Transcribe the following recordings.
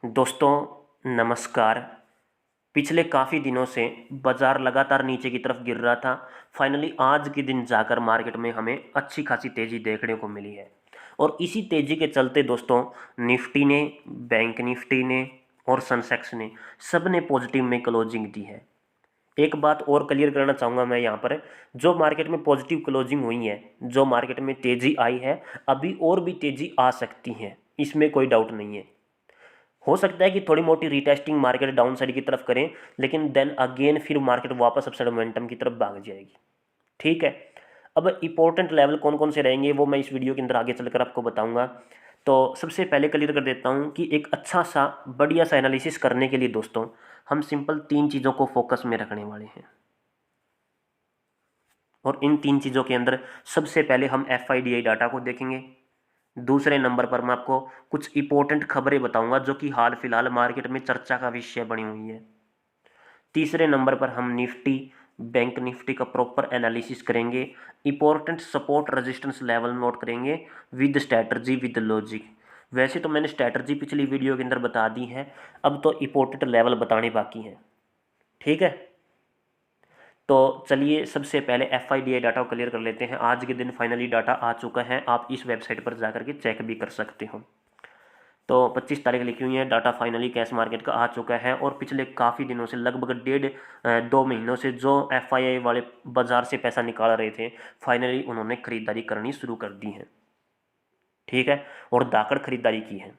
दोस्तों नमस्कार। पिछले काफ़ी दिनों से बाज़ार लगातार नीचे की तरफ गिर रहा था। फाइनली आज के दिन जाकर मार्केट में हमें अच्छी खासी तेज़ी देखने को मिली है और इसी तेज़ी के चलते दोस्तों निफ्टी ने, बैंक निफ्टी ने और सेंसेक्स ने सब ने पॉजिटिव में क्लोजिंग दी है। एक बात और क्लियर करना चाहूँगा मैं यहाँ पर, जो मार्केट में पॉजिटिव क्लोजिंग हुई है, जो मार्केट में तेज़ी आई है, अभी और भी तेज़ी आ सकती है, इसमें कोई डाउट नहीं है। हो सकता है कि थोड़ी मोटी रीटेस्टिंग मार्केट डाउन साइड की तरफ करें, लेकिन देन अगेन फिर मार्केट वापस अपसाइड मोमेंटम की तरफ भाग जाएगी। ठीक है। अब इंपॉर्टेंट लेवल कौन कौन से रहेंगे वो मैं इस वीडियो के अंदर आगे चलकर आपको बताऊंगा। तो सबसे पहले क्लियर कर देता हूं कि एक अच्छा सा बढ़िया सा एनालिसिस करने के लिए दोस्तों हम सिंपल तीन चीज़ों को फोकस में रखने वाले हैं। और इन तीन चीज़ों के अंदर सबसे पहले हम FIDI डाटा को देखेंगे। दूसरे नंबर पर मैं आपको कुछ इंपॉर्टेंट खबरें बताऊंगा जो कि हाल फिलहाल मार्केट में चर्चा का विषय बनी हुई है। तीसरे नंबर पर हम निफ्टी, बैंक निफ्टी का प्रॉपर एनालिसिस करेंगे। Important support resistance level note करेंगे विद स्ट्रैटेजी विद लॉजिक। वैसे तो मैंने स्ट्रैटेजी पिछली वीडियो के अंदर बता दी है, अब तो इंपॉर्टेंट लेवल बताने बाकी हैं। ठीक है। तो चलिए सबसे पहले FIDI डाटा को क्लियर कर लेते हैं। आज के दिन फाइनली डाटा आ चुका है, आप इस वेबसाइट पर जाकर के चेक भी कर सकते हो। तो 25 तारीख लिखी हुई है, डाटा फाइनली कैश मार्केट का आ चुका है और पिछले काफ़ी दिनों से लगभग 1.5-2 महीनों से जो FII वाले बाज़ार से पैसा निकाल रहे थे, फाइनली उन्होंने खरीदारी करनी शुरू कर दी है। ठीक है। और दाकड़ खरीदारी की है।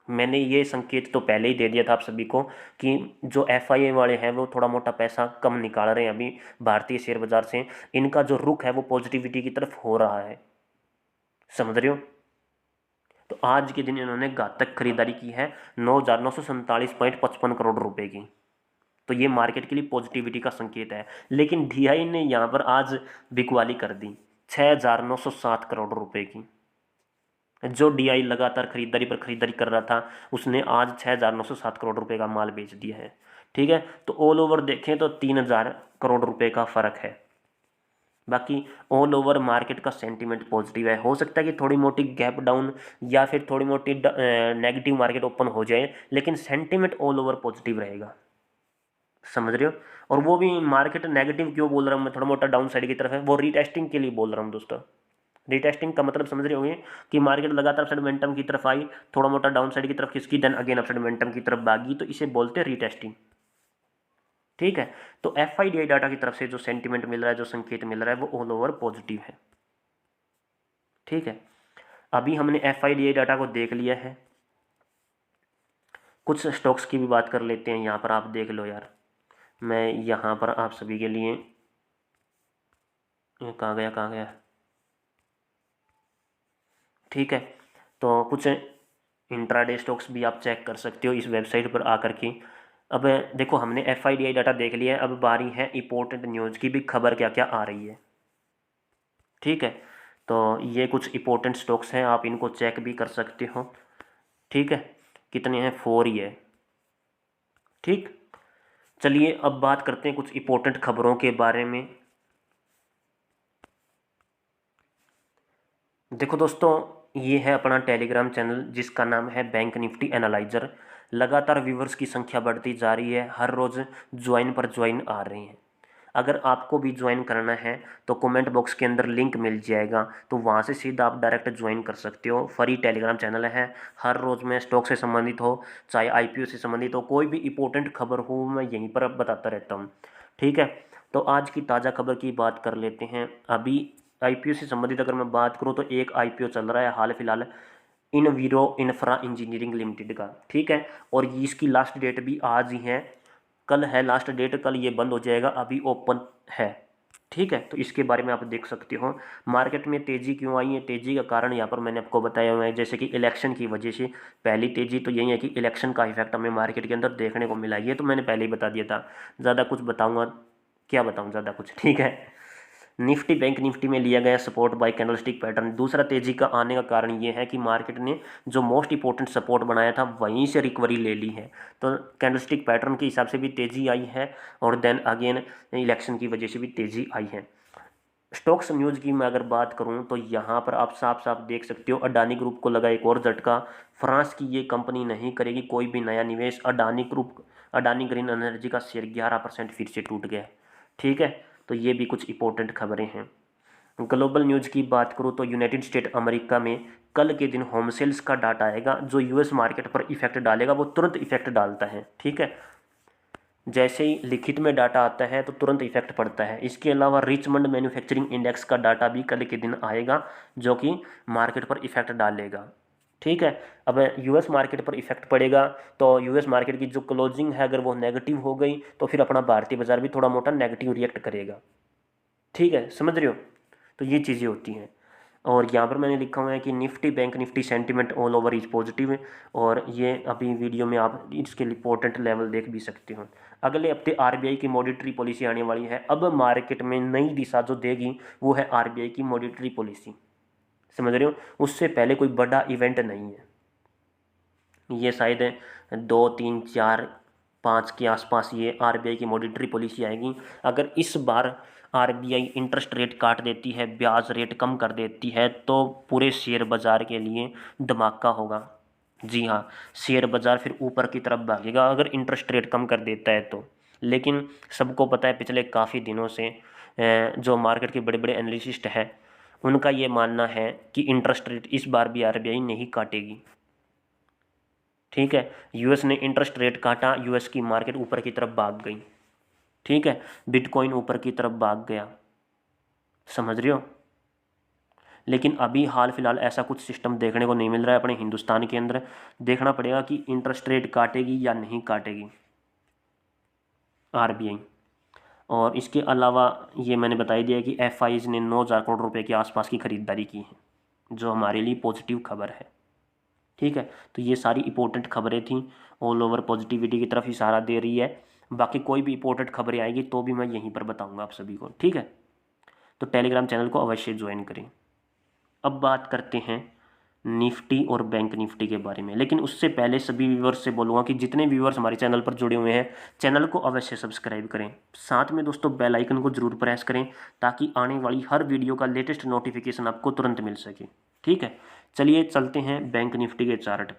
मैंने ये संकेत तो पहले ही दे दिया था आप सभी को कि जो FII वाले हैं वो थोड़ा मोटा पैसा कम निकाल रहे हैं अभी भारतीय शेयर बाजार से। इनका जो रुख है वो पॉजिटिविटी की तरफ हो रहा है, समझ रहे हो। तो आज के दिन इन्होंने घातक खरीदारी की है 9,947.55 करोड़ रुपए की। तो ये मार्केट के लिए पॉजिटिविटी का संकेत है। लेकिन DI ने यहाँ पर आज बिकवाली कर दी 6,907 करोड़ रुपए की। जो DI लगातार खरीदारी पर खरीदारी कर रहा था उसने आज 6,907 करोड़ रुपए का माल बेच दिया है। ठीक है। तो ऑल ओवर देखें तो 3,000 करोड़ रुपए का फर्क है। बाकी ऑल ओवर मार्केट का सेंटीमेंट पॉजिटिव है। हो सकता है कि थोड़ी मोटी गैप डाउन या फिर थोड़ी मोटी नेगेटिव मार्केट ओपन हो जाए, लेकिन सेंटीमेंट ऑल ओवर पॉजिटिव रहेगा, समझ रहे हो। और वो भी मार्केट नेगेटिव क्यों बोल रहा हूँ मैं, थोड़ा मोटा डाउन साइड की तरफ है, वो रीटेस्टिंग के लिए बोल रहा हूँ दोस्तों। रीटेस्टिंग का मतलब समझ रहे होंगे कि मार्केट लगातार अपसाइड मोमेंटम की तरफ आई, थोड़ा मोटा डाउन साइड की तरफ खिसकी, देन अगेन अपसाइड मोमेंटम की तरफ भागी, तो इसे बोलते हैं रीटेस्टिंग। ठीक है। तो FIDI डाटा की तरफ से जो सेंटीमेंट मिल रहा है, जो संकेत मिल रहा है, वो ऑल ओवर पॉजिटिव है। ठीक है। अभी हमने FIDI डाटा को देख लिया है, कुछ स्टॉक्स की भी बात कर लेते हैं। यहाँ पर आप देख लो यार, मैं यहाँ पर आप सभी के लिए, कहाँ गया कहाँ गया, ठीक है। तो कुछ इंट्राडे स्टॉक्स भी आप चेक कर सकते हो इस वेबसाइट पर आकर के। अब देखो हमने FIDI डाटा देख लिया है, अब बारी है इंपॉर्टेंट न्यूज़ की भी, खबर क्या क्या आ रही है। ठीक है। तो ये कुछ इंपॉर्टेंट स्टॉक्स हैं, आप इनको चेक भी कर सकते हो। ठीक है। कितने हैं, 4 ही है। ठीक। चलिए अब बात करते हैं कुछ इंपॉर्टेंट खबरों के बारे में। देखो दोस्तों, ये है अपना टेलीग्राम चैनल जिसका नाम है बैंक निफ्टी एनालाइजर। लगातार व्यूवर्स की संख्या बढ़ती जा रही है, हर रोज़ ज्वाइन पर ज्वाइन आ रहे हैं। अगर आपको भी ज्वाइन करना है तो कमेंट बॉक्स के अंदर लिंक मिल जाएगा, तो वहाँ से सीधा आप डायरेक्ट ज्वाइन कर सकते हो। फ्री टेलीग्राम चैनल है, हर रोज़ मैं स्टॉक से संबंधित हो चाहे IPO से संबंधित हो, कोई भी इंपॉर्टेंट खबर हो मैं यहीं पर बताता रहता हूँ। ठीक है। तो आज की ताज़ा खबर की बात कर लेते हैं। अभी IPO से संबंधित अगर मैं बात करूँ तो एक IPO चल रहा है हाल फिलहाल, इनवीरो इंफ्रा इंजीनियरिंग लिमिटेड का। ठीक है। और इसकी लास्ट डेट भी आज ही है, कल है लास्ट डेट, कल ये बंद हो जाएगा, अभी ओपन है। ठीक है। तो इसके बारे में आप देख सकते हो। मार्केट में तेज़ी क्यों आई है, तेज़ी का कारण यहाँ पर मैंने आपको बताया हुआ है, जैसे कि इलेक्शन की वजह से। पहली तेज़ी तो यही है कि इलेक्शन का इफेक्ट हमें मार्केट के अंदर देखने को मिला, ये तो मैंने पहले ही बता दिया था। ज़्यादा कुछ बताऊँगा क्या बताऊँ, ज़्यादा कुछ। ठीक है। निफ्टी बैंक निफ्टी में लिया गया सपोर्ट बाय कैंडलस्टिक पैटर्न। दूसरा तेजी का आने का कारण ये है कि मार्केट ने जो मोस्ट इंपॉर्टेंट सपोर्ट बनाया था वहीं से रिकवरी ले ली है, तो कैंडलस्टिक पैटर्न के हिसाब से भी तेज़ी आई है और देन अगेन इलेक्शन की वजह से भी तेज़ी आई है। स्टॉक्स न्यूज़ की मैं अगर बात करूं तो यहाँ पर आप साफ साफ देख सकते हो, अडानी ग्रुप को लगा एक और झटका। फ्रांस की ये कंपनी नहीं करेगी कोई भी नया निवेश। Adani group, Adani green energy का शेयर 11% फिर से टूट गया। ठीक है, तो ये भी कुछ इंपॉर्टेंट खबरें हैं। ग्लोबल न्यूज़ की बात करूँ तो यूनाइटेड स्टेट अमेरिका में कल के दिन होम सेल्स का डाटा आएगा जो यूएस मार्केट पर इफेक्ट डालेगा, वो तुरंत इफेक्ट डालता है। ठीक है, जैसे ही लिखित में डाटा आता है तो तुरंत इफेक्ट पड़ता है। इसके अलावा रिचमंड मैन्युफैक्चरिंग इंडेक्स का डाटा भी कल के दिन आएगा जो कि मार्केट पर इफेक्ट डालेगा। ठीक है, अब यूएस मार्केट पर इफेक्ट पड़ेगा तो यूएस मार्केट की जो क्लोजिंग है अगर वो नेगेटिव हो गई तो फिर अपना भारतीय बाजार भी थोड़ा मोटा नेगेटिव रिएक्ट करेगा। ठीक है, समझ रहे हो, तो ये चीज़ें होती हैं। और यहाँ पर मैंने लिखा हुआ है कि Nifty bank Nifty sentiment all over is positive है। और ये अभी वीडियो में आप इसके इंपॉर्टेंट लेवल देख भी सकते हो। अगले हफ्ते आरबीआई की मॉनेटरी पॉलिसी आने वाली है। अब मार्केट में नई दिशा जो देगी वो है आरबीआई की मॉनेटरी पॉलिसी। समझ रहे हो, उससे पहले कोई बड़ा इवेंट नहीं है। ये शायद 2 3 4 5 के आसपास ये आरबीआई की मॉनेटरी पॉलिसी आएगी। अगर इस बार आरबीआई इंटरेस्ट रेट काट देती है, ब्याज रेट कम कर देती है, तो पूरे शेयर बाजार के लिए धमाका होगा। जी हाँ, शेयर बाजार फिर ऊपर की तरफ भागेगा अगर इंटरेस्ट रेट कम कर देता है तो। लेकिन सबको पता है पिछले काफ़ी दिनों से जो मार्केट के बड़े बड़े एनालिसिस्ट हैं उनका ये मानना है कि इंटरेस्ट रेट इस बार भी आरबीआई नहीं काटेगी। ठीक है, यूएस ने इंटरेस्ट रेट काटा, यूएस की मार्केट ऊपर की तरफ भाग गई। ठीक है, बिटकॉइन ऊपर की तरफ भाग गया। समझ रहे हो, लेकिन अभी हाल फिलहाल ऐसा कुछ सिस्टम देखने को नहीं मिल रहा है अपने हिंदुस्तान के अंदर। देखना पड़ेगा कि इंटरेस्ट रेट काटेगी या नहीं काटेगी आरबीआई। और इसके अलावा ये मैंने बता ही दिया कि एफआईज ने 9,000 करोड़ रुपए के आसपास की खरीदारी की है जो हमारे लिए पॉजिटिव खबर है। ठीक है, तो ये सारी इंपॉर्टेंट खबरें थी, ऑल ओवर पॉजिटिविटी की तरफ इशारा दे रही है। बाकी कोई भी इंपॉर्टेंट खबरें आएगी तो भी मैं यहीं पर बताऊंगा आप सभी को। ठीक है, तो टेलीग्राम चैनल को अवश्य ज्वाइन करें। अब बात करते हैं निफ्टी और बैंक निफ्टी के बारे में, लेकिन उससे पहले सभी व्यूवर्स से बोलूँगा कि जितने व्यूवर्स हमारे चैनल पर जुड़े हुए हैं चैनल को अवश्य सब्सक्राइब करें। साथ में दोस्तों बेल आइकन को जरूर प्रेस करें ताकि आने वाली हर वीडियो का लेटेस्ट नोटिफिकेशन आपको तुरंत मिल सके। ठीक है, चलिए चलते हैं बैंक निफ्टी के चार्ट।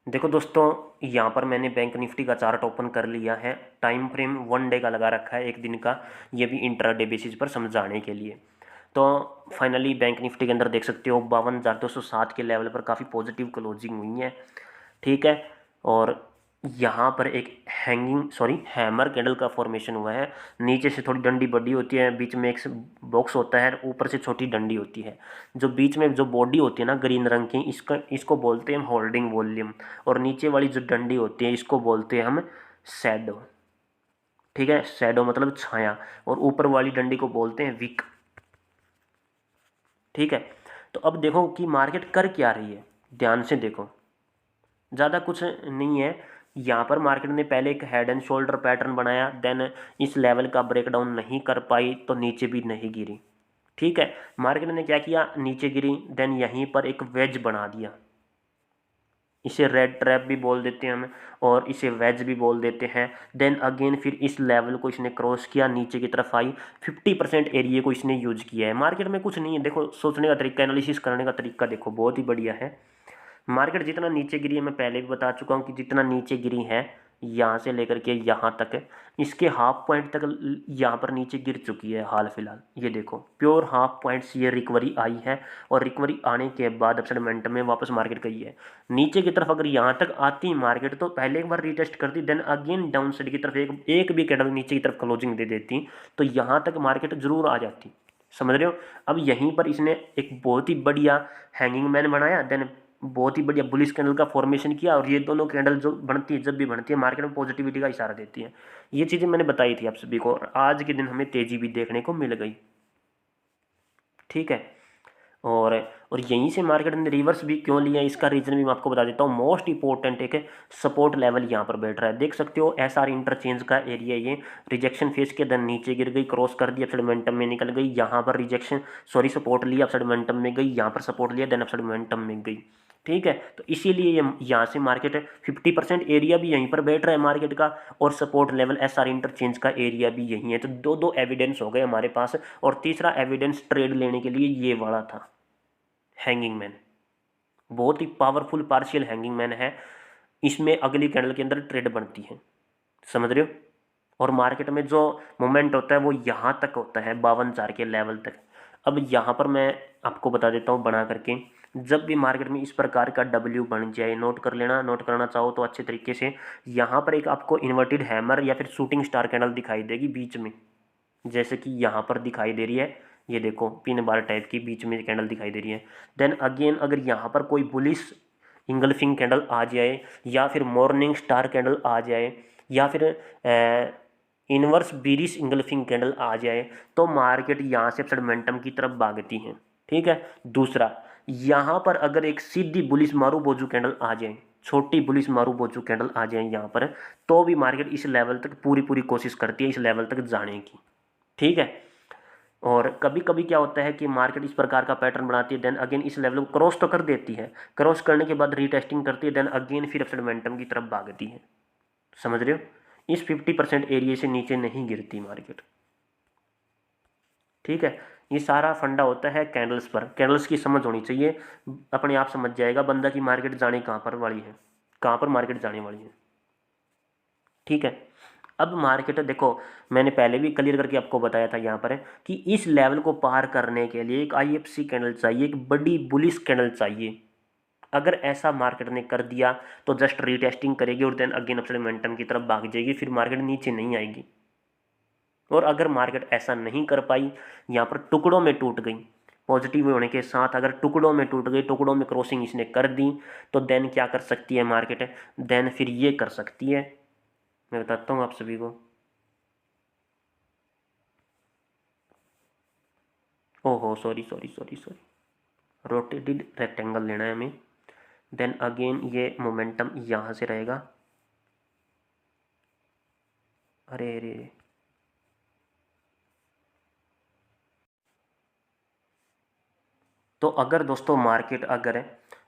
देखो दोस्तों, यहाँ पर मैंने बैंक निफ्टी का चार्ट ओपन कर लिया है। टाइम फ्रेम 1 डे का लगा रखा है, एक दिन का। ये भी इंट्राडे बेसिस पर समझाने के लिए। तो फाइनली बैंक निफ्टी के अंदर देख सकते हो 52,207 के लेवल पर काफ़ी पॉजिटिव क्लोजिंग हुई है। ठीक है, और यहाँ पर एक हैमर कैंडल का फॉर्मेशन हुआ है। नीचे से थोड़ी डंडी बड़ी होती है, बीच में एक बॉक्स होता है, ऊपर से छोटी डंडी होती है। जो बीच में जो बॉडी होती है ना ग्रीन रंग की, इसको बोलते हैं हम होल्डिंग वॉल्यूम। और नीचे वाली जो डंडी होती है इसको बोलते हैं हम शैडो। ठीक है, शैडो मतलब छाया। और ऊपर वाली डंडी को बोलते हैं विक। ठीक है, तो अब देखो कि मार्केट कर क्या रही है, ध्यान से देखो। ज़्यादा कुछ नहीं है। यहाँ पर मार्केट ने पहले एक हेड एंड शोल्डर पैटर्न बनाया, देन इस लेवल का ब्रेकडाउन नहीं कर पाई तो नीचे भी नहीं गिरी। ठीक है, मार्केट ने क्या किया, नीचे गिरी, देन यहीं पर एक वेज बना दिया। इसे रेड ट्रैप भी बोल देते हैं हम, और इसे वेज भी बोल देते हैं। देन अगेन फिर इस लेवल को इसने क्रॉस किया, नीचे की तरफ आई, 50% एरिया को इसने यूज किया है। मार्केट में कुछ नहीं है, देखो सोचने का तरीका, एनालिसिस करने का तरीका देखो, बहुत ही बढ़िया है। मार्केट जितना नीचे गिरी है, मैं पहले भी बता चुका हूँ कि जितना नीचे गिरी है यहाँ से लेकर के यहाँ तक, इसके हाफ पॉइंट तक यहाँ पर नीचे गिर चुकी है हाल फिलहाल। ये देखो प्योर हाफ पॉइंट से ये रिकवरी आई है, और रिकवरी आने के बाद अपसाइड मोमेंटम में वापस मार्केट गई है नीचे की तरफ। अगर यहाँ तक आती मार्केट तो पहले एक बार रीटेस्ट करती, देन अगेन डाउन साइड की तरफ एक भी कैंडल नीचे की तरफ क्लोजिंग दे देती तो यहाँ तक मार्केट जरूर आ जाती। समझ रहे हो, अब यहीं पर इसने एक बहुत ही बढ़िया हैंगिंग मैन बनाया, देन बहुत ही बढ़िया बुलिश कैंडल का फॉर्मेशन किया, और ये दोनों कैंडल जो बनती है, जब भी बनती है मार्केट में पॉजिटिविटी का इशारा देती है। ये चीज़ें मैंने बताई थी आप सभी को, और आज के दिन हमें तेजी भी देखने को मिल गई। ठीक है, और यहीं से मार्केट ने रिवर्स भी क्यों लिया, इसका रीजन भी मैं आपको बता देता हूँ। मोस्ट इंपॉर्टेंट एक सपोर्ट लेवल यहाँ पर बैठ रहा है, देख सकते हो एसआर इंटरचेंज का एरिया। ये रिजेक्शन फेस के, देन नीचे गिर गई, क्रॉस कर दी, अपसाइड मोमेंटम में निकल गई, यहाँ पर सपोर्ट लिया, अपसाइड मोमेंटम में गई, यहाँ पर सपोर्ट लिया, देन अपसाइड मोमेंटम में गई। ठीक है, तो इसीलिए ये यहाँ से मार्केट 50% एरिया भी यहीं पर बैठ रहा है मार्केट का, और सपोर्ट लेवल SR इंटरचेंज का एरिया भी यही है। तो दो दो एविडेंस हो गए हमारे पास, और तीसरा एविडेंस ट्रेड लेने के लिए ये वाला था, हैंगिंग मैन। बहुत ही पावरफुल पार्शियल हैंगिंग मैन है, इसमें अगली कैंडल के अंदर ट्रेड बनती है, समझ रहे हो। और मार्केट में जो मोमेंट होता है वो यहाँ तक होता है, 52,400 के लेवल तक। अब यहाँ पर मैं आपको बता देता हूँ बना करके, जब भी मार्केट में इस प्रकार का डब्ल्यू बन जाए, नोट कर लेना, नोट करना चाहो तो अच्छे तरीके से। यहाँ पर एक आपको इन्वर्टेड हैमर या फिर शूटिंग स्टार कैंडल दिखाई देगी बीच में, जैसे कि यहाँ पर दिखाई दे रही है, ये देखो पिन बार टाइप की बीच में कैंडल दिखाई दे रही है। देन अगेन अगर यहाँ पर कोई बुलिश इंगल्फिंग कैंडल आ जाए, या फिर मॉर्निंग स्टार कैंडल आ जाए, या फिर इनवर्स बीरिश इंगल्फिंग कैंडल आ जाए, तो मार्केट यहाँ से अपसाइड मोमेंटम की तरफ भागती है। ठीक है, दूसरा यहाँ पर अगर एक सीधी बुलिश मारू बोजू कैंडल आ जाए, छोटी बुलिश मारू बोजू कैंडल आ जाए यहाँ पर, तो भी मार्केट इस लेवल तक पूरी पूरी कोशिश करती है इस लेवल तक जाने की। ठीक है, और कभी कभी क्या होता है कि मार्केट इस प्रकार का पैटर्न बनाती है, देन अगेन इस लेवल को क्रॉस तो कर देती है, क्रॉस करने के बाद रीटेस्टिंग करती है, देन अगेन फिर अपसाइड मोमेंटम की तरफ भागती है, समझ रहे हो। इस 50% एरिया से नीचे नहीं गिरती मार्केट। ठीक है, ये सारा फंडा होता है कैंडल्स पर, कैंडल्स की समझ होनी चाहिए, अपने आप समझ जाएगा बंदा की मार्केट जाने कहाँ पर वाली है, कहाँ पर मार्केट जाने वाली है। ठीक है, अब मार्केट देखो, मैंने पहले भी क्लियर करके आपको बताया था यहाँ पर कि इस लेवल को पार करने के लिए एक IFC कैंडल चाहिए, एक बड़ी बुलिश कैंडल चाहिए। अगर ऐसा मार्केट ने कर दिया तो जस्ट रीटेस्टिंग करेगी और देन अगेन अपसाइड मोमेंटम की तरफ भाग जाएगी, फिर मार्केट नीचे नहीं आएगी। और अगर मार्केट ऐसा नहीं कर पाई, यहाँ पर टुकड़ों में टूट गई, पॉजिटिव होने के साथ अगर टुकड़ों में टूट गई, टुकड़ों में क्रॉसिंग इसने कर दी, तो देन क्या कर सकती है मार्केट, देन फिर ये कर सकती है, मैं बताता हूँ आप सभी को। ओहो sorry sorry sorry sorry, rotated rectangle लेना है हमें। देन अगेन ये मोमेंटम यहाँ से रहेगा, अरे अरे अरे, तो अगर दोस्तों मार्केट अगर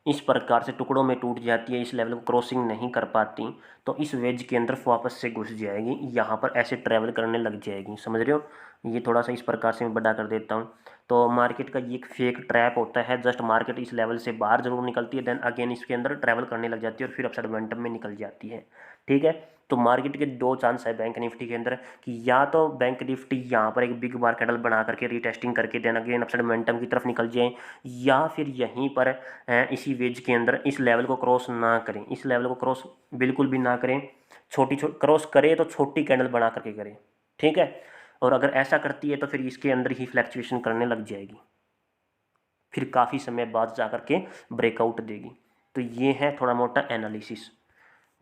इस प्रकार से टुकड़ों में टूट जाती है, इस लेवल को क्रॉसिंग नहीं कर पाती, तो इस वेज के अंदर वापस से घुस जाएगी, यहाँ पर ऐसे ट्रैवल करने लग जाएगी, समझ रहे हो। ये थोड़ा सा इस प्रकार से मैं बड़ा कर देता हूँ। तो मार्केट का ये एक फेक ट्रैप होता है, जस्ट मार्केट इस लेवल से बाहर जरूर निकलती है, देन अगेन इसके अंदर ट्रैवल करने लग जाती है और फिर अपसाइड मोमेंटम में निकल जाती है। ठीक है, तो मार्केट के दो चांस है बैंक निफ्टी के अंदर, कि या तो बैंक निफ्टी यहाँ पर एक बिग बार कैंडल बना करके रीटेस्टिंग करके देन अगेन अपसाइड मोमेंटम की तरफ निकल जाए, या फिर यहीं पर इसी वेज के अंदर इस लेवल को क्रॉस ना करें, इस लेवल को क्रॉस बिल्कुल भी ना करें, छोटी क्रॉस करे तो छोटी कैंडल बना करके करें। ठीक है, और अगर ऐसा करती है तो फिर इसके अंदर ही फ्लैक्चुएशन करने लग जाएगी, फिर काफ़ी समय बाद जा करके ब्रेकआउट देगी। तो ये है थोड़ा मोटा एनालिसिस,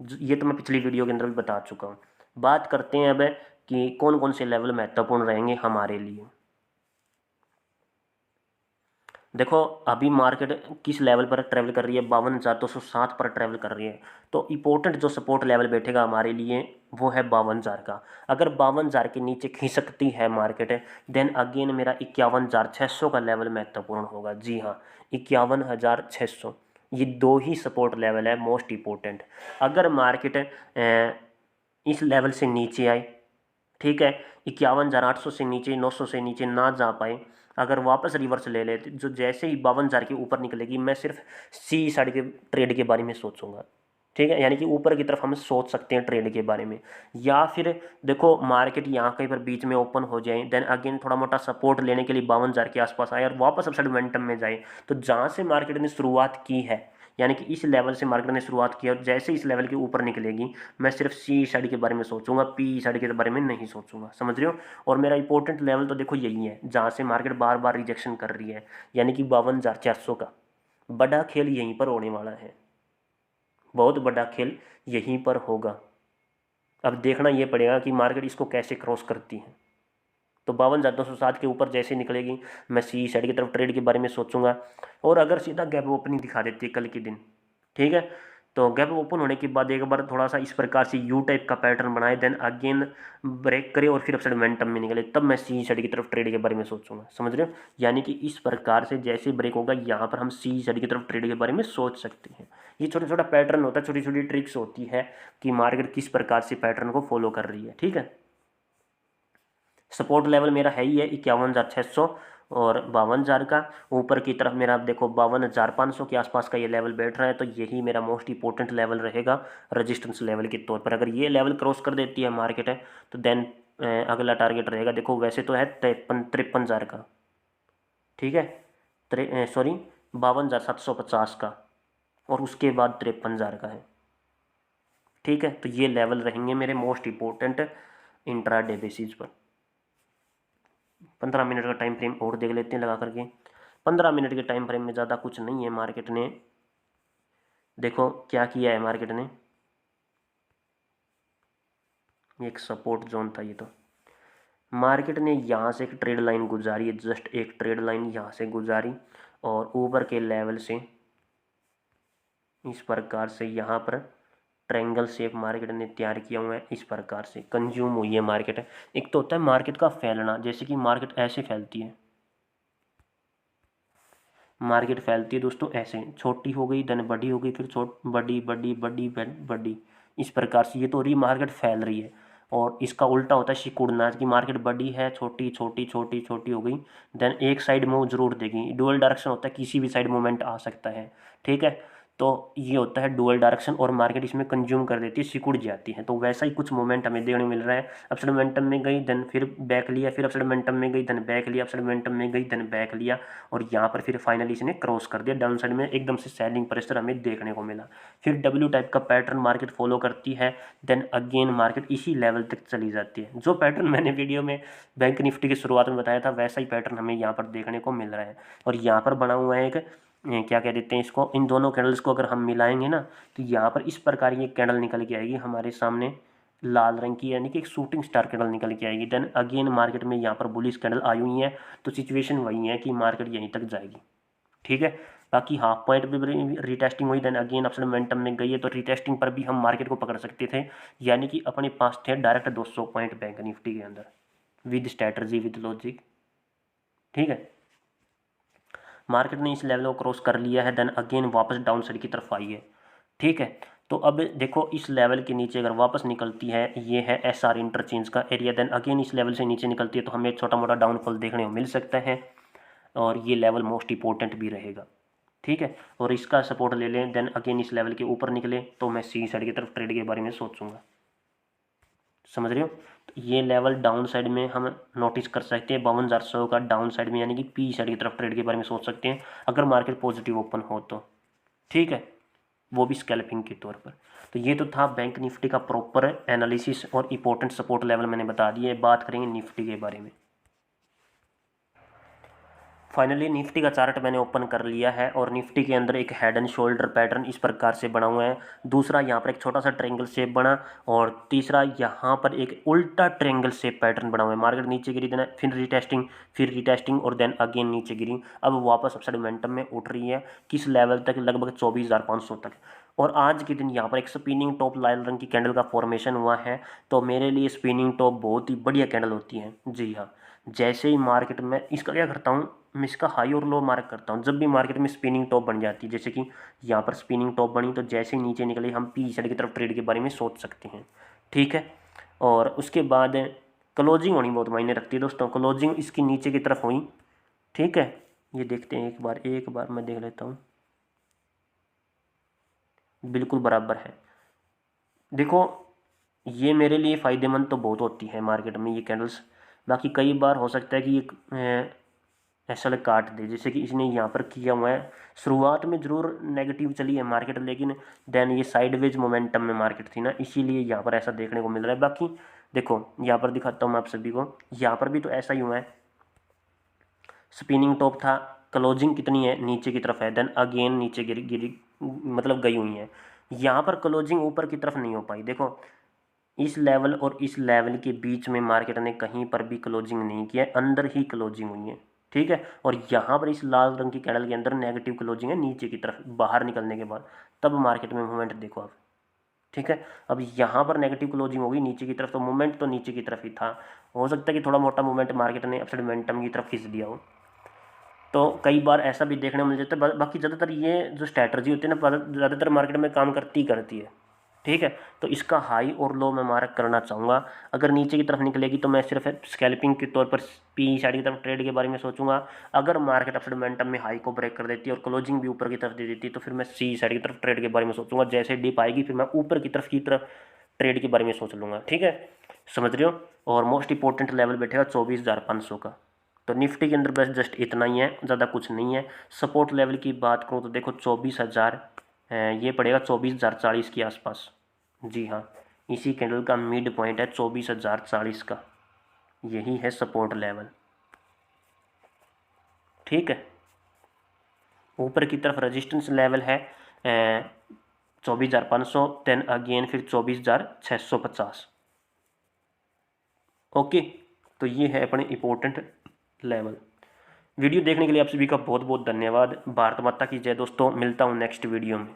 ये तो मैं पिछली वीडियो के अंदर भी बता चुका हूँ। बात करते हैं अब कि कौन कौन से लेवल महत्वपूर्ण रहेंगे हमारे लिए। देखो अभी मार्केट किस लेवल पर ट्रैवल कर रही है, 52,207 पर ट्रैवल कर रही है। तो इंपॉर्टेंट जो सपोर्ट लेवल बैठेगा हमारे लिए वो है 52,000 का। अगर 52,000 के नीचे खिसकती है मार्केट, देन अगेन मेरा 51,600 का लेवल महत्वपूर्ण होगा। जी हाँ, 51,600, ये दो ही सपोर्ट लेवल है मोस्ट इंपॉर्टेंट। अगर मार्केट इस लेवल से नीचे आए, ठीक है, 51,800 से नीचे, 900 से नीचे ना जा पाए, अगर वापस रिवर्स ले ले, जो जैसे ही 52,000 के ऊपर निकलेगी, मैं सिर्फ सी साइड के ट्रेड के बारे में सोचूंगा। ठीक है, यानी कि ऊपर की तरफ हम सोच सकते हैं ट्रेड के बारे में। या फिर देखो मार्केट यहाँ कहीं पर बीच में ओपन हो जाए, देन अगेन थोड़ा मोटा सपोर्ट लेने के लिए 52,000 के आसपास आए और वापस अपसाइड मोमेंटम में जाए, तो जहाँ से मार्केट ने शुरुआत की है, यानी कि इस लेवल से मार्केट ने शुरुआत की और जैसे इस लेवल के ऊपर निकलेगी, मैं सिर्फ सी साइड के बारे में सोचूंगा, पी साइड के बारे में नहीं सोचूंगा, समझ रहे हो। और मेरा इंपॉर्टेंट लेवल तो देखो यही है, जहाँ से मार्केट बार बार रिजेक्शन कर रही है, यानी कि 52,400 का। बड़ा खेल यहीं पर होने वाला है, बहुत बड़ा खेल यहीं पर होगा। अब देखना ये पड़ेगा कि मार्केट इसको कैसे क्रॉस करती है। तो 52,207 के ऊपर जैसे निकलेगी, मैं सी साइड की तरफ ट्रेड के बारे में सोचूंगा। और अगर सीधा गैप ओपनिंग दिखा देती है कल के दिन, ठीक है, तो गैप ओपन होने के बाद एक बार थोड़ा सा इस प्रकार से यू टाइप का पैटर्न बनाए, देन अगेन ब्रेक करे और फिर अपसाइड मोमेंटम में निकले, तब मैं सी साइड की तरफ ट्रेड के बारे में सोचूंगा। समझ रहे हो? यानी कि इस प्रकार से जैसे ब्रेक होगा यहाँ पर हम सी साइड की तरफ ट्रेड के बारे में सोच सकते हैं। ये छोटा छोटा पैटर्न होता है, छोटी छोटी ट्रिक्स होती है कि मार्केट किस प्रकार से पैटर्न को फॉलो कर रही है। ठीक है, सपोर्ट लेवल मेरा है ही है 51,600 और 52,000 का। ऊपर की तरफ मेरा आप देखो 52,500 के आसपास का ये लेवल बैठ रहा है, तो यही मेरा मोस्ट इंपॉर्टेंट लेवल रहेगा रेजिस्टेंस लेवल के तौर पर। अगर ये लेवल क्रॉस कर देती है मार्केट है तो देन अगला टारगेट रहेगा, देखो वैसे तो है 53,000 का, ठीक है, सॉरी 52,750 का, और उसके बाद 53,000 का है। ठीक है, तो ये लेवल रहेंगे मेरे मोस्ट इंपॉर्टेंट इंट्राडे बेसिस पर। 15 मिनट का टाइम फ्रेम और देख लेते हैं लगा करके। 15 मिनट के टाइम फ्रेम में ज़्यादा कुछ नहीं है। मार्केट ने देखो क्या किया है, मार्केट ने एक सपोर्ट जोन था ये, तो मार्केट ने यहाँ से एक ट्रेड लाइन गुजारी है, जस्ट एक ट्रेड लाइन यहाँ से गुजारी और ऊपर के लेवल से इस प्रकार से यहाँ पर ट्रायंगल शेप मार्केट ने तैयार किया हुआ है। इस प्रकार से कंज्यूम हुई है मार्केट। एक तो होता है मार्केट का फैलना, जैसे कि मार्केट ऐसे फैलती है, मार्केट फैलती है दोस्तों ऐसे, छोटी हो गई देन बड़ी हो गई, फिर बड़ी बड़ी बड़ी बड़ी, इस प्रकार से ये तो रही मार्केट फैल रही है। और इसका उल्टा होता है सिकुड़ना, कि मार्केट बड़ी है छोटी छोटी छोटी छोटी हो गई, देन एक साइड मूव जरूर देगी। डुअल डायरेक्शन होता है, किसी भी साइड मूवमेंट आ सकता है। ठीक है, तो ये होता है डुअल डायरेक्शन और मार्केट इसमें कंज्यूम कर देती है, सिकुड़ जाती है। तो वैसा ही कुछ मोमेंट हमें देखने मिल रहा है। अपसाइड मोमेंटम में गई देन फिर बैक लिया, फिर अपसाइड मोमेंटम में गई देन बैक लिया, अपसाइड मोमेंटम में गई देन बैक लिया, और यहाँ पर फिर फाइनली इसने क्रॉस कर दिया। डाउन साइड में एकदम से सेलिंग प्रेशर हमें देखने को मिला। फिर डब्ल्यू टाइप का पैटर्न मार्केट फॉलो करती है, देन अगेन मार्केट इसी लेवल तक चली जाती है। जो पैटर्न मैंने वीडियो में बैंक निफ्टी की शुरुआत में बताया था, वैसा ही पैटर्न हमें यहाँ पर देखने को मिल रहा है। और यहाँ पर बना हुआ है एक क्या कह देते हैं इसको, इन दोनों कैंडल्स को अगर हम मिलाएंगे ना, तो यहाँ पर इस प्रकार की एक कैंडल निकल के आएगी हमारे सामने, लाल रंग की, यानी कि एक शूटिंग स्टार कैंडल निकल के आएगी। देन अगेन मार्केट में यहाँ पर बुलिश कैंडल आई हुई है, तो सिचुएशन वही है कि मार्केट यहीं तक जाएगी। ठीक है, बाकी हाफ पॉइंट भी रिटेस्टिंग हुई, देन अगेन अपसाइड मोमेंटम में गई है, तो रिटेस्टिंग पर भी हम मार्केट को पकड़ सकते थे, यानी कि अपने पास थे डायरेक्ट 200 पॉइंट बैंक निफ्टी के अंदर, विद स्ट्रैटेजी विद लॉजिक। ठीक है, मार्केट ने इस लेवल को क्रॉस कर लिया है, देन अगेन वापस डाउन साइड की तरफ आई है। ठीक है, तो अब देखो इस लेवल के नीचे अगर वापस निकलती है, ये है एसआर इंटरचेंज का एरिया, देन अगेन इस लेवल से नीचे निकलती है, तो हमें छोटा मोटा डाउनफॉल देखने को मिल सकता है, और ये लेवल मोस्ट इंपॉर्टेंट भी रहेगा। ठीक है, और इसका सपोर्ट ले लें, देन अगेन इस लेवल के ऊपर निकले तो मैं सी साइड की तरफ ट्रेड के बारे में सोचूंगा। समझ रहे हो? तो ये लेवल डाउन साइड में हम नोटिस कर सकते हैं 52,400 का डाउन साइड में, यानी कि पी साइड की तरफ ट्रेड के बारे में सोच सकते हैं अगर मार्केट पॉजिटिव ओपन हो तो। ठीक है, वो भी स्कैल्पिंग के तौर पर। तो ये तो था बैंक निफ्टी का प्रॉपर एनालिसिस और इंपॉर्टेंट सपोर्ट लेवल मैंने बता दिए। बात करेंगे निफ्टी के बारे में। फाइनली निफ्टी का चार्ट मैंने ओपन कर लिया है, और निफ्टी के अंदर एक हेड एंड शोल्डर पैटर्न इस प्रकार से बना हुआ है। दूसरा यहाँ पर एक छोटा सा ट्रायंगल शेप बना, और तीसरा यहाँ पर एक उल्टा ट्रायंगल शेप पैटर्न बना हुआ है। मार्केट नीचे गिरी, देन फिर रिटेस्टिंग और देन अगेन नीचे गिरी, अब वापस अपसाइड मोमेंटम में उठ रही है। किस लेवल तक? लगभग 24,500 तक। और आज के दिन यहाँ पर एक स्पिनिंग टॉप लाल रंग की कैंडल का फॉर्मेशन हुआ है। तो मेरे लिए स्पिनिंग टॉप बहुत ही बढ़िया कैंडल होती है। जी हाँ, जैसे ही मार्केट में इसका क्या करता हूँ, मैं इसका हाई और लो मार्क करता हूँ। जब भी मार्केट में स्पिनिंग टॉप बन जाती है, जैसे कि यहाँ पर स्पिनिंग टॉप बनी, तो जैसे ही नीचे निकले हम पी साइड की तरफ ट्रेड के बारे में सोच सकते हैं। ठीक है, और उसके बाद क्लोजिंग होनी बहुत मायने रखती है दोस्तों। क्लोजिंग इसकी नीचे की तरफ हुई। ठीक है, ये देखते हैं एक बार मैं देख लेता हूँ, बिल्कुल बराबर है। देखो ये मेरे लिए फ़ायदेमंद तो बहुत होती है मार्केट में ये कैंडल्स। बाकी कई बार हो सकता है कि ये ऐसा काट दे, जैसे कि इसने यहाँ पर किया हुआ है। शुरुआत में ज़रूर नेगेटिव चली है मार्केट, लेकिन देन ये साइडवेज मोमेंटम में मार्केट थी ना, इसीलिए यहाँ पर ऐसा देखने को मिल रहा है। बाकी देखो यहाँ पर दिखाता हूँ मैं आप सभी को, यहाँ पर भी तो ऐसा ही हुआ है। स्पिनिंग टॉप था, क्लोजिंग कितनी है? नीचे की तरफ है, देन अगेन नीचे गिरी गिरी मतलब गई हुई है। यहाँ पर क्लोजिंग ऊपर की तरफ नहीं हो पाई। देखो इस लेवल और इस लेवल के बीच में मार्केट ने कहीं पर भी क्लोजिंग नहीं किया, अंदर ही क्लोजिंग हुई है। ठीक है। और यहाँ पर इस लाल रंग की कैंडल के अंदर नेगेटिव क्लोजिंग है नीचे की तरफ बाहर निकलने के बाद, तब मार्केट में मूवमेंट देखो आप। ठीक है। अब यहाँ पर नेगेटिव क्लोजिंग होगी नीचे की तरफ, तो मूवमेंट तो नीचे की तरफ ही था। हो सकता है कि थोड़ा मोटा मूवमेंट मार्केट ने अपसाइड मोमेंटम की तरफ खींच दिया हो। तो कई बार ऐसा भी देखने को मिल जाता है। बाकी ज़्यादातर ये जो स्ट्रैटेजी होती है ना, ज़्यादातर मार्केट में काम करती है। ठीक है। तो इसका हाई और लो मैं मार्क करना चाहूँगा। अगर नीचे की तरफ निकलेगी तो मैं सिर्फ स्कैल्पिंग के तौर पर पी साइड की तरफ ट्रेड के बारे में सोचूंगा। अगर मार्केट अपसाइड मोमेंटम में हाई को ब्रेक कर देती है और क्लोजिंग भी ऊपर की तरफ दे देती है, तो फिर मैं सी साइड की तरफ ट्रेड के बारे में सोचूंगा। जैसे डिप आएगी फिर मैं ऊपर की तरफ ट्रेड के बारे में सोच लूँगा। ठीक है, समझ रहे हो। और मोस्ट इंपॉर्टेंट लेवल बैठेगा 24,500 का। तो निफ्टी के अंदर बस जस्ट इतना ही है, ज़्यादा कुछ नहीं है। सपोर्ट लेवल की बात करूँ तो देखो 24,000 ये पड़ेगा 24,040 के आसपास। जी हाँ, इसी कैंडल का मिड पॉइंट है 24,040 का, यही है सपोर्ट लेवल। ठीक है। ऊपर की तरफ रेजिस्टेंस लेवल है 24,500, देन अगेन फिर 24,650। ओके, तो ये है अपने इम्पोर्टेंट लेवल। वीडियो देखने के लिए आप सभी का बहुत बहुत धन्यवाद। भारत माता की जय दोस्तों, मिलता हूँ नेक्स्ट वीडियो में।